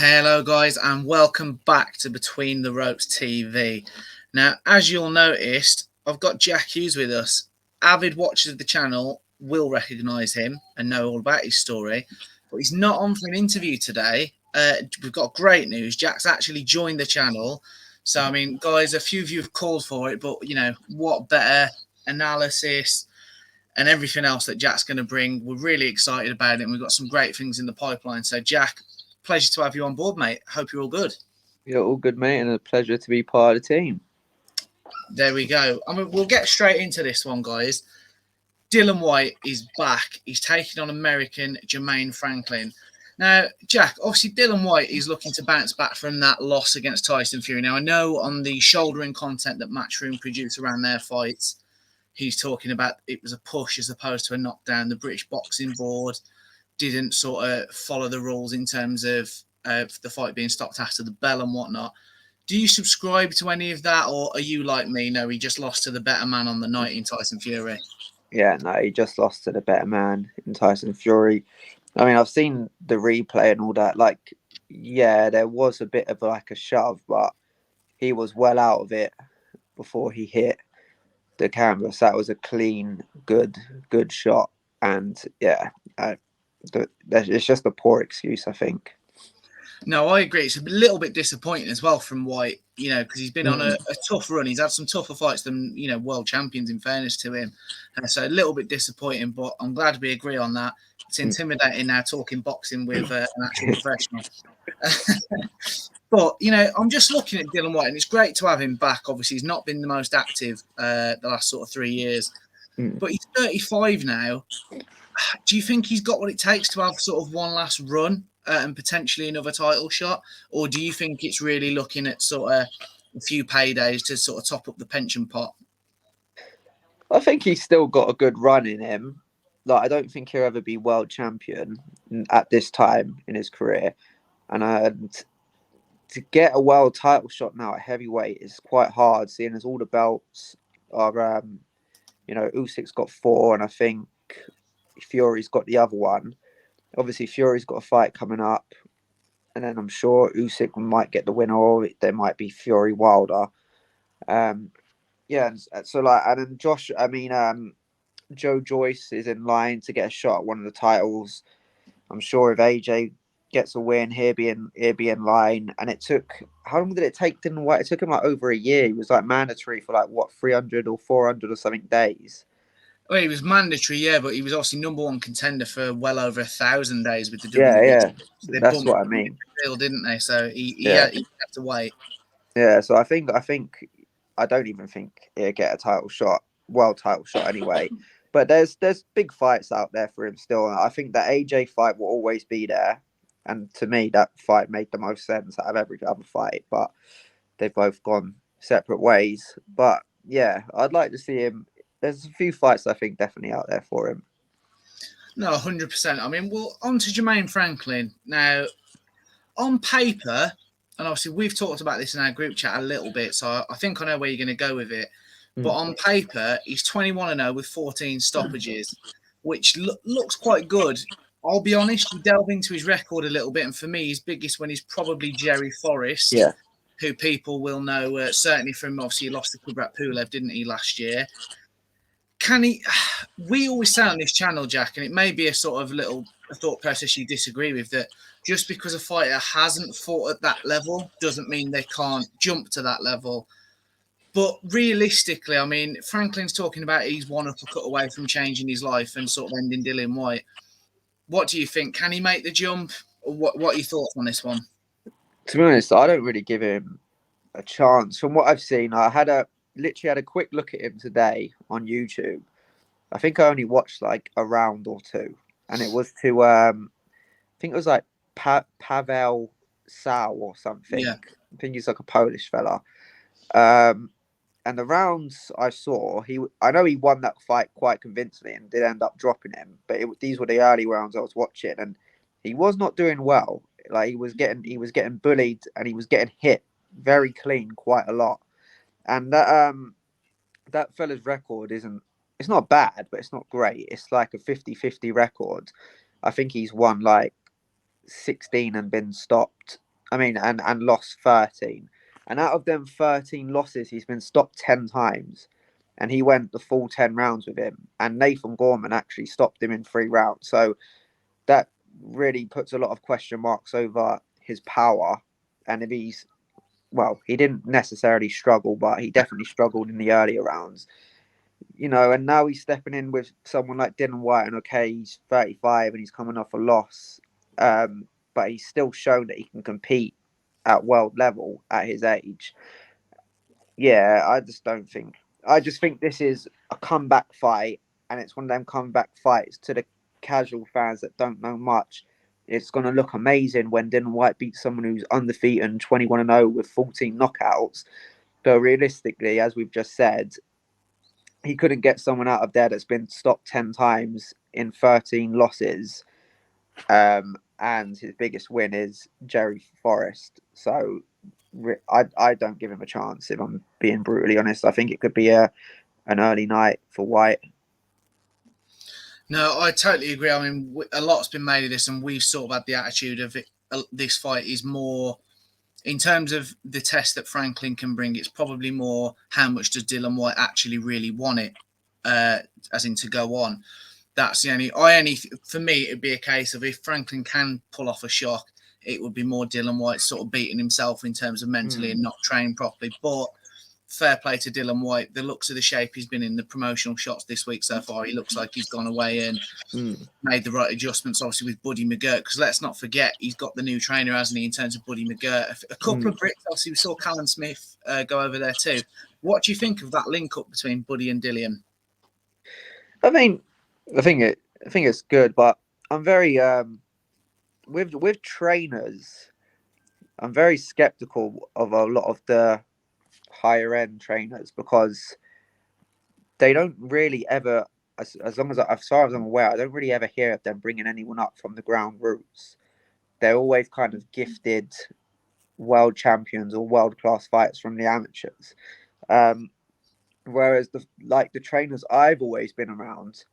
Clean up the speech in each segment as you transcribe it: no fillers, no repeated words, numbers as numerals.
Hello, guys, and welcome back to Between the Ropes TV. Now, as you'll noticed, I've got Jack Hughes with us. Avid watchers of the channel will recognise him and know all about his story, but he's not on for an interview today. We've got great news. Jack's actually joined the channel. So, I mean, guys, a few of you have called for it, but, what better analysis and everything else that Jack's going to bring. We're really excited about it, and we've got some great things in the pipeline. So, Jack, pleasure to have you on board, mate. Hope you're all good. You're all good, mate, and a pleasure to be part of the team. There we go. I mean, we'll get straight into this one, guys. Dillian Whyte is back. He's taking on American Jermaine Franklin. Now, Jack, obviously Dillian Whyte is looking to bounce back from that loss against Tyson Fury. Now, I know on the shouldering content that Matchroom produce around their fights, he's talking about it was a push as opposed to a knockdown. The British Boxing Board didn't sort of follow the rules in terms of the fight being stopped after the bell and whatnot. Do you subscribe to any of that, or are you like me? No, he just lost to the better man on the night in Tyson Fury. Yeah, no, he just lost to the better man in Tyson Fury. I mean, I've seen the replay and all that. Like, yeah, there was a bit of like a shove, but he was well out of it before he hit the canvas. That was a clean, good shot. And yeah, it's just a poor excuse, I think. No, I agree. It's a little bit disappointing as well from Whyte, because he's been on a tough run. He's had some tougher fights than, world champions, in fairness to him. So a little bit disappointing, but I'm glad we agree on that. It's intimidating now talking boxing with an actual professional. But, I'm just looking at Dillian Whyte, and it's great to have him back. Obviously, he's not been the most active the last sort of 3 years. But he's 35 now. Do you think he's got what it takes to have sort of one last run and potentially another title shot? Or do you think it's really looking at sort of a few paydays to sort of top up the pension pot? I think he's still got a good run in him. Like, I don't think he'll ever be world champion at this time in his career. And to get a world title shot now at heavyweight is quite hard, seeing as all the belts are, Usyk's got 4, and I think Fury's got the other one. Obviously, Fury's got a fight coming up, and then I'm sure Usyk might get the winner, or there might be Fury Wilder. And then Joe Joyce is in line to get a shot at one of the titles. I'm sure if AJ gets a win, he'll be in line. And how long did it take Dillian Whyte? It took him like over a year. He was like mandatory for 300 or 400 or something days. Well, he was mandatory, yeah, but he was obviously number one contender for well over 1,000 days with the WWE. Yeah. That's what I mean. Deal, didn't they? So he had to wait. Yeah, so I don't even think he'll get a world title shot anyway. But there's big fights out there for him still. I think the AJ fight will always be there. And to me, that fight made the most sense out of every other fight. But they've both gone separate ways. But yeah, I'd like to see him. There's a few fights I think definitely out there for him. No, 100%. I mean, well, on to Jermaine Franklin. Now, on paper, and obviously we've talked about this in our group chat a little bit, so I think I know where you're going to go with it. But on paper, he's 21-0 with 14 stoppages, which looks quite good. I'll be honest, you delve into his record a little bit, and for me, his biggest one is probably Jerry Forrest, who people will know, certainly from, obviously, he lost to Kubrat Pulev, didn't he, last year? We always say on this channel, Jack, and it may be a sort of a thought process you disagree with, that just because a fighter hasn't fought at that level doesn't mean they can't jump to that level. But realistically, I mean, Franklin's talking about he's one uppercut away from changing his life and sort of ending Dillian Whyte. What do you think? Can he make the jump? Or what are your thoughts on this one? To be honest, I don't really give him a chance. From what I've seen, I literally had a quick look at him today on YouTube. I think I only watched like a round or two, and it was to I think it was like Pavel Sau or something. Yeah. I think he's like a Polish fella. And the rounds I saw, I know he won that fight quite convincingly and did end up dropping him. But these were the early rounds I was watching, and he was not doing well. Like he was getting bullied, and he was getting hit very clean quite a lot. And that fella's record it's not bad, but it's not great. It's like a 50-50 record. I think he's won like 16 and been stopped and lost 13. And out of them 13 losses, he's been stopped 10 times. And he went the full 10 rounds with him. And Nathan Gorman actually stopped him in 3 rounds. So that really puts a lot of question marks over his power. And if he's, well, he didn't necessarily struggle, but he definitely struggled in the earlier rounds. And now he's stepping in with someone like Dillian Whyte, and okay, he's 35 and he's coming off a loss, but he's still shown that he can compete at world level at his age. Yeah, I just think this is a comeback fight, and it's one of them comeback fights to the casual fans that don't know much. It's going to look amazing when Dillian Whyte beats someone who's undefeated and 21-0 with 14 knockouts. But realistically, as we've just said, he couldn't get someone out of there that's been stopped 10 times in 13 losses. And his biggest win is Jerry Forrest. So I don't give him a chance, if I'm being brutally honest. I think it could be an early night for White. No, I totally agree. I mean, a lot's been made of this, and we've sort of had the attitude of it. This fight is more, in terms of the test that Franklin can bring, it's probably more how much does Dillian Whyte actually really want it, as in to go on. That's the only. For me, it'd be a case of if Franklin can pull off a shock, it would be more Dillian Whyte sort of beating himself in terms of mentally and not trained properly. But fair play to Dillian Whyte. The looks of the shape he's been in, the promotional shots this week so far, he looks like he's gone away and made the right adjustments, obviously, with Buddy McGirt. Because let's not forget, he's got the new trainer, hasn't he, in terms of Buddy McGirt. A couple of Brits, obviously, we saw Callum Smith go over there too. What do you think of that link-up between Buddy and Dillian? I think it's good, but I'm very with trainers, I'm very skeptical of a lot of the higher end trainers because they don't really ever, as far as I'm aware, I don't really ever hear of them bringing anyone up from the ground roots. They're always kind of gifted world champions or world class fighters from the amateurs. Whereas the trainers I've always been around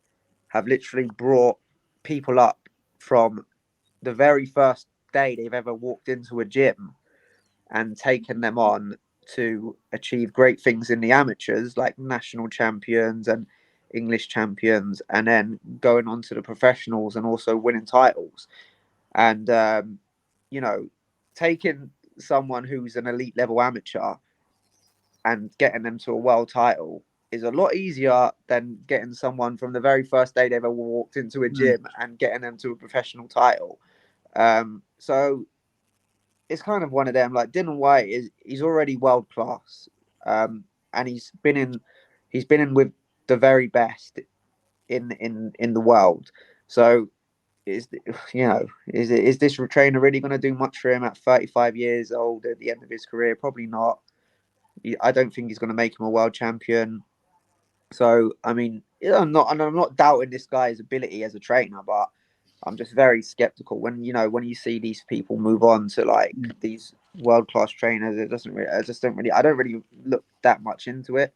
have literally brought people up from the very first day they've ever walked into a gym and taken them on to achieve great things in the amateurs, like national champions and English champions, and then going on to the professionals and also winning titles. And, taking someone who's an elite level amateur and getting them to a world title is a lot easier than getting someone from the very first day they've ever walked into a gym and getting them to a professional title. So it's kind of one of them. Like Dillian Whyte he's already world class, and he's been in with the very best in the world. So is this trainer really going to do much for him at 35 years old at the end of his career? Probably not. I don't think he's going to make him a world champion. So I mean, I'm not doubting this guy's ability as a trainer, but I'm just very skeptical when you see these people move on to like these world class trainers. I don't really look that much into it.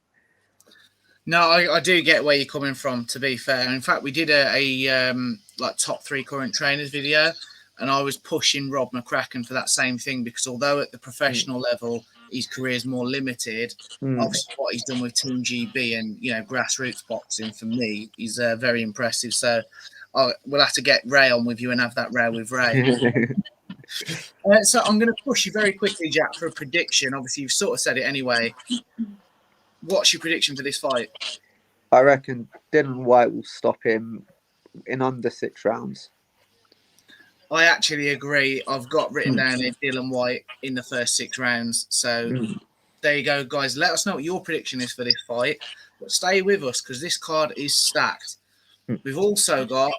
No, I do get where you're coming from, to be fair. In fact, we did a like top 3 current trainers video, and I was pushing Rob McCracken for that same thing because although at the professional level his career is more limited, obviously what he's done with Team GB and grassroots boxing, for me, is very impressive. So we'll have to get Ray on with you and have that row with Ray. So I'm going to push you very quickly, Jack, for a prediction. Obviously, you've sort of said it anyway. What's your prediction for this fight? I reckon Dillian Whyte will stop him in under 6 rounds. I actually agree. I've got written down here Dillian Whyte in the first 6 rounds. So there you go, guys. Let us know what your prediction is for this fight. But stay with us because this card is stacked. We've also got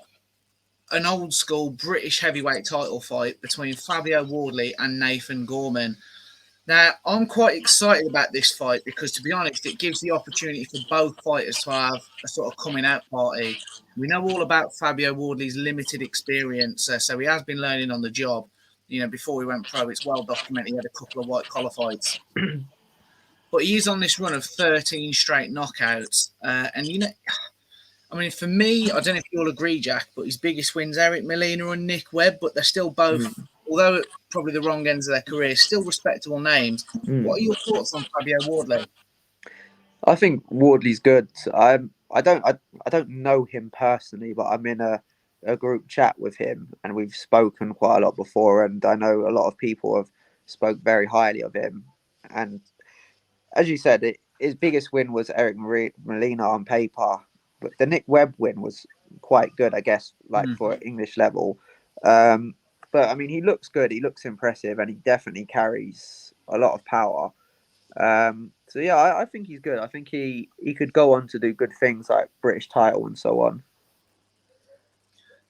an old school British heavyweight title fight between Fabio Wardley and Nathan Gorman. Now, I'm quite excited about this fight because, to be honest, it gives the opportunity for both fighters to have a sort of coming out party. We know all about Fabio Wardley's limited experience, so he has been learning on the job. Before he went pro, it's well documented he had a couple of white-collar fights. But he is on this run of 13 straight knockouts. For me, I don't know if you'll agree, Jack, but his biggest wins, Eric Molina and Nick Webb, but they're still both, although probably the wrong ends of their career. Still respectable names. What are your thoughts on Fabio Wardley? I think Wardley's good. I don't know him personally, but I'm in a group chat with him, and we've spoken quite a lot before. And I know a lot of people have spoke very highly of him. And as you said, his biggest win was Eric Molina on paper, but the Nick Webb win was quite good, I guess, like for English level. But I mean, he looks good. He looks impressive, and he definitely carries a lot of power. So yeah, I think he's good. I think he could go on to do good things like British title and so on.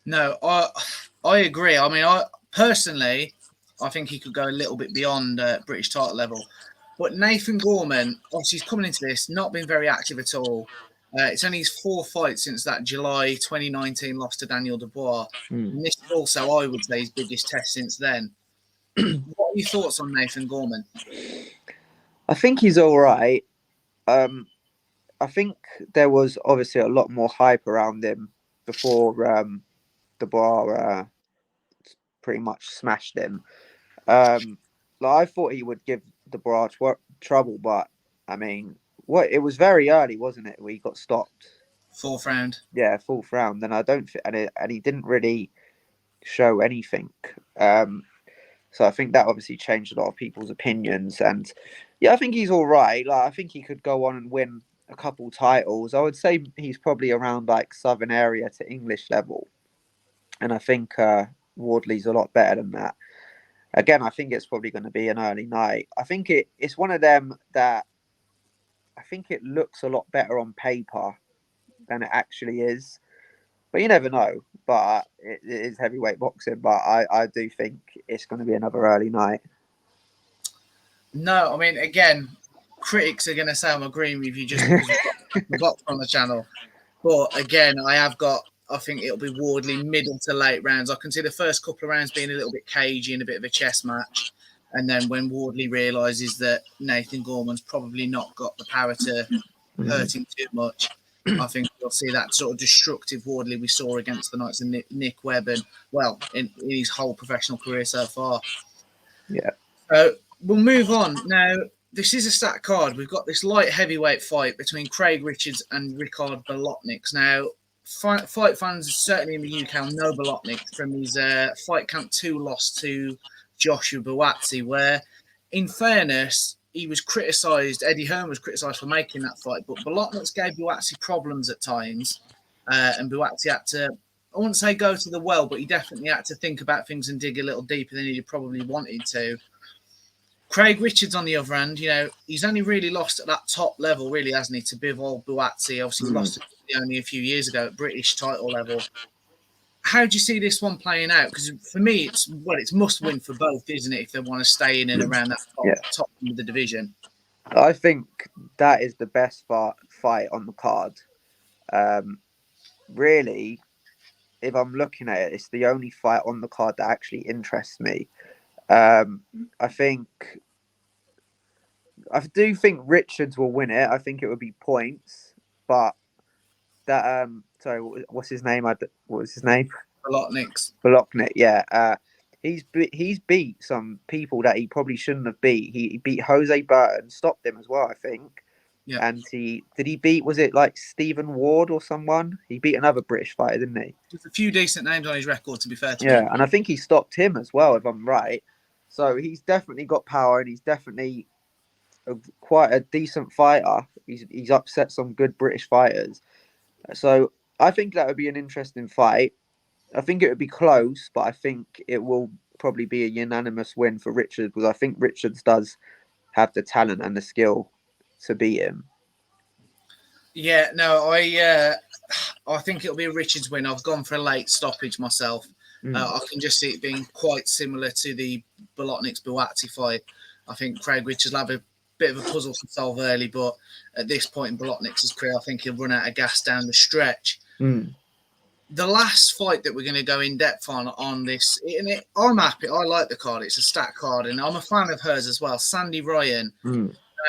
No, I agree. I mean, I personally think he could go a little bit beyond British title level. But Nathan Gorman, obviously, he's coming into this, not been very active at all. It's only his 4 fights since that July 2019 loss to Daniel Dubois. And this is also, I would say, his biggest test since then. What are your thoughts on Nathan Gorman? I think he's all right. I think there was obviously a lot more hype around him before Dubois pretty much smashed him. I thought he would give Dubois trouble, but I mean, it was very early, wasn't it? Where he got stopped. 4th round. Yeah, 4th round. And I don't, and he didn't really show anything. So I think that obviously changed a lot of people's opinions. And yeah, I think he's all right. Like, I think he could go on and win a couple titles. I would say he's probably around like Southern area to English level. And I think Wardley's a lot better than that. Again, I think it's probably going to be an early night. I think it's one of them that I think it looks a lot better on paper than it actually is. But you never know. But it is heavyweight boxing. But I do think it's going to be another early night. No, I mean, again, critics are going to say I'm agreeing with you just because we've got the box on the channel. But again, I think it'll be Wardley middle to late rounds. I can see the first couple of rounds being a little bit cagey and a bit of a chess match. And then when Wardley realises that Nathan Gorman's probably not got the power to hurt him too much, I think we'll see that sort of destructive Wardley we saw against the Knights of Nick Webb and, well, in his whole professional career so far. Yeah. So we'll move on. Now, this is a stacked card. We've got this light heavyweight fight between Craig Richards and Ricard Bolotniks. Now, fight fans, certainly in the UK, know Bolotniks from his Fight Camp 2 loss to Joshua Buatsi, where, in fairness, he was criticised. Eddie Hearn was criticised for making that fight, but Bolotniks gave Buatsi problems at times, and Buatsi had to, I wouldn't say go to the well, but he definitely had to think about things and dig a little deeper than he probably wanted to. Craig Richards, on the other hand, he's only really lost at that top level, really, hasn't he, to Bivol Buatsi. Obviously, he lost it only a few years ago at British title level. How do you see this one playing out? Because for me, it's must win for both, isn't it, if they want to stay in and around that top end of the division? I think that is the best fight on the card. Really, if I'm looking at it, it's the only fight on the card that actually interests me. I do think Richards will win it. I think it would be points, but that sorry, what's his name? What was his name? Bolotnik, yeah. He's beat some people that he probably shouldn't have beat. He beat Jose Burton, stopped him as well, I think. Yeah. And was it like Stephen Ward or someone? He beat another British fighter, didn't he? There's a few decent names on his record, to be fair to him. And I think he stopped him as well, if I'm right. So he's definitely got power, and he's definitely quite a decent fighter. He's upset some good British fighters. So I think that would be an interesting fight. I think it would be close, but I think it will probably be a unanimous win for Richards, because I think Richards does have the talent and the skill to beat him. Yeah, no, I think it'll be a Richards win. I've gone for a late stoppage myself. I can just see it being quite similar to the Bolotniks-Buatsi fight. I think Craig Richards will have a bit of a puzzle to solve early, but at this point in Bolotniks' career, I think he'll run out of gas down the stretch. The last fight that we're going to go in depth on this, I'm happy. I like the card. It's a stacked card, and I'm a fan of hers as well. Sandy Ryan.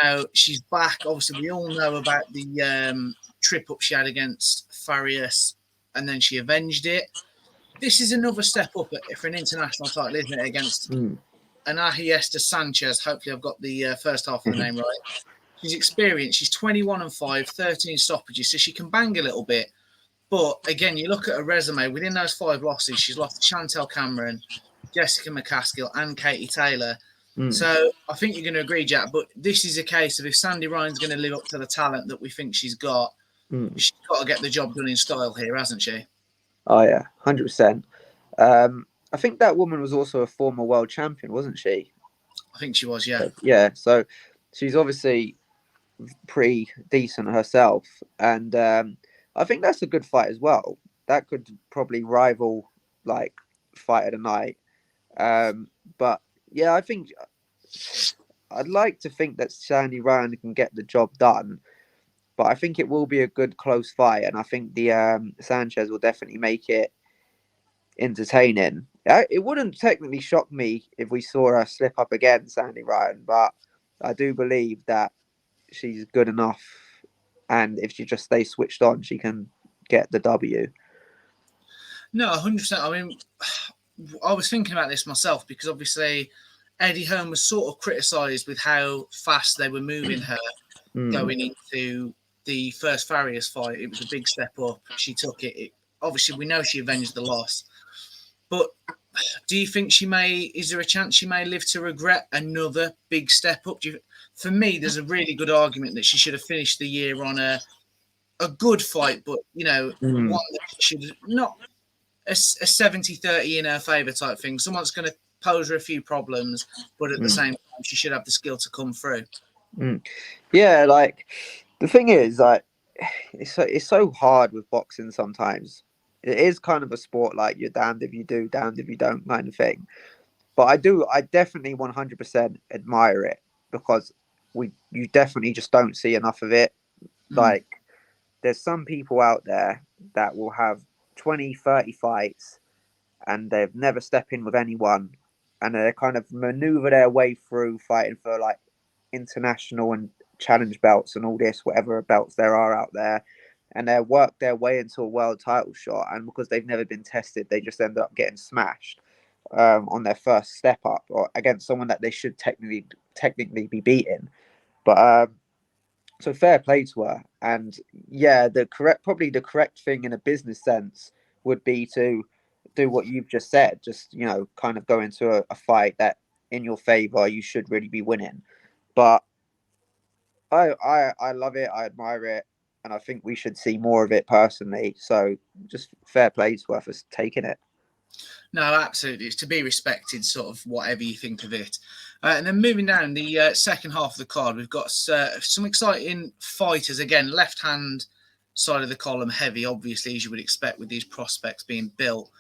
Now, she's back. Obviously, we all know about the trip up she had against Farias, and then she avenged it. This is another step up for an international title, isn't it, against Anahiesta Sanchez. Hopefully, I've got the first half of the name right. She's experienced. She's 21-5, 13 stoppages, so she can bang a little bit. But again, you look at her resume. Within those 5 losses, she's lost to Chantel Cameron, Jessica McCaskill, and Katie Taylor. So I think you're going to agree, Jack. But this is a case of if Sandy Ryan's going to live up to the talent that we think she's got, she's got to get the job done in style here, hasn't she? Oh yeah, 100%. I think that woman was also a former world champion, wasn't she? I think she was, yeah. Yeah, so she's obviously pretty decent herself, and I think that's a good fight as well. That could probably rival like fight of the night. But yeah, I think I'd like to think that Sandy Ryan can get the job done, but I think it will be a good close fight, and I think the Sanchez will definitely make it entertaining. It wouldn't technically shock me if we saw her slip up against Sandy Ryan, but I do believe that she's good enough, and if she just stays switched on, she can get the W. No, 100%. I mean, I was thinking about this myself because obviously Eddie Hearn was sort of criticised with how fast they were moving her going into the first Farias fight. It was a big step up. She took it. Obviously, we know she avenged the loss. But do you think is there a chance she may live to regret another big step up? For me, there's a really good argument that she should have finished the year on a good fight, but, one that should not a 70-30 in her favour type thing. Someone's going to pose her a few problems, but at the same time, she should have the skill to come through. Yeah, like, the thing is, like, it's so hard with boxing sometimes. It is kind of a sport like you're damned if you do, damned if you don't kind of thing. But I definitely 100% admire it because you definitely just don't see enough of it. Like, there's some people out there that will have 20, 30 fights and they've never stepped in with anyone, and they kind of maneuver their way through fighting for like international and challenge belts and all this, whatever belts there are out there. And they work their way into a world title shot, and because they've never been tested, they just end up getting smashed on their first step up or against someone that they should technically be beating. But so fair play to her. And yeah, probably the correct thing in a business sense would be to do what you've just said. Just kind of go into a fight that in your favor you should really be winning. But I love it. I admire it. And I think we should see more of it personally. So just fair play to her for taking it. No, absolutely. It's to be respected, sort of whatever you think of it. And then moving down the second half of the card, we've got some exciting fighters. Again, left-hand side of the column, heavy, obviously, as you would expect with these prospects being built.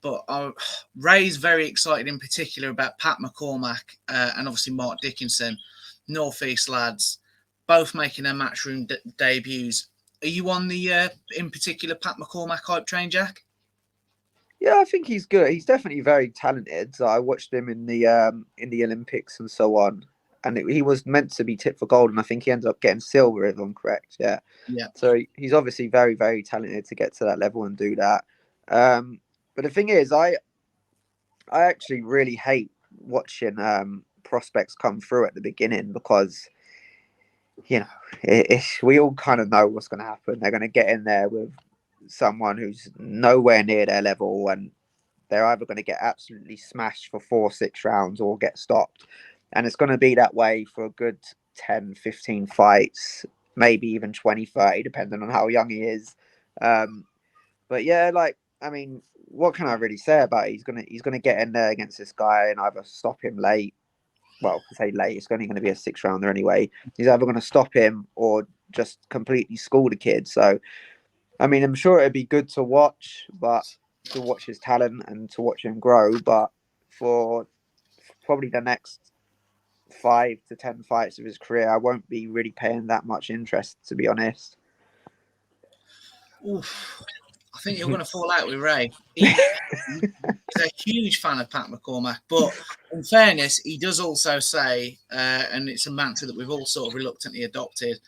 But Ray's very excited in particular about Pat McCormack and obviously Mark Dickinson, Northeast lads, both making their Matchroom debuts. Are you on the, in particular, Pat McCormack hype train, Jack? Yeah, I think he's good. He's definitely very talented. So I watched him in the Olympics and so on, and he was meant to be tipped for gold, and I think he ended up getting silver, if I'm correct. Yeah. So he's obviously very, very talented to get to that level and do that. But the thing is, I actually really hate watching prospects come through at the beginning because we all kind of know what's going to happen. They're going to get in there with someone who's nowhere near their level, and they're either going to get absolutely smashed for 4-6 rounds or get stopped. And it's going to be that way for a good 10, 15 fights, maybe even 20, 30, depending on how young he is. But yeah, like, I mean, what can I really say about it? He's gonna get in there against this guy and either stop him late. Well, I say late, it's only going to be a 6-rounder anyway. He's either going to stop him or just completely school the kid. So, I mean, I'm sure it'd be good to watch his talent and to watch him grow. But for probably the next 5 to 10 fights of his career, I won't be really paying that much interest, to be honest. Oof. I think you're going to fall out with Ray. He's a huge fan of Pat McCormack, but in fairness, he does also say, and it's a mantra that we've all sort of reluctantly adopted,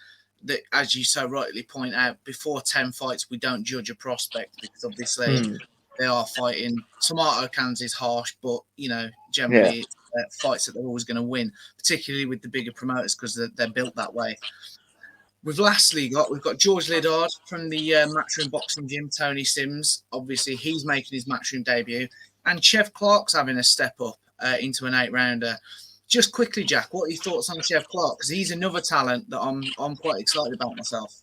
that, as you so rightly point out, before 10 fights, we don't judge a prospect because obviously they are fighting. Tomato cans is harsh, but, generally fights that they're always going to win, particularly with the bigger promoters because they're built that way. We've got George Liddard from the Matchroom Boxing Gym, Tony Sims. Obviously, he's making his Matchroom debut. And Chev Clark's having a step up into an 8-rounder. Just quickly, Jack, what are your thoughts on Chev Clark? Because he's another talent that I'm quite excited about myself.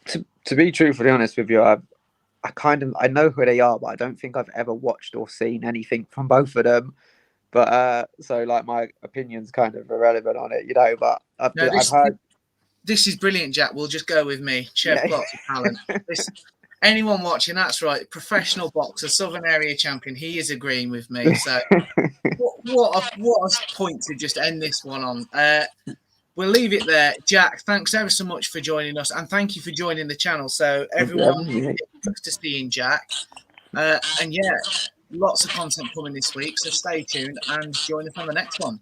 To be truthfully honest with you, I know who they are, but I don't think I've ever watched or seen anything from both of them. But so like my opinion's kind of irrelevant on it, you know. But I've heard. This is brilliant, Jack. We'll just go with me. Chev Clark's a talent. Anyone watching, that's right. Professional boxer, Southern Area champion. He is agreeing with me. So what a point to just end this one on. We'll leave it there. Jack, thanks ever so much for joining us. And thank you for joining the channel. So everyone, to seeing Jack. And yeah, lots of content coming this week. So stay tuned and join us on the next one.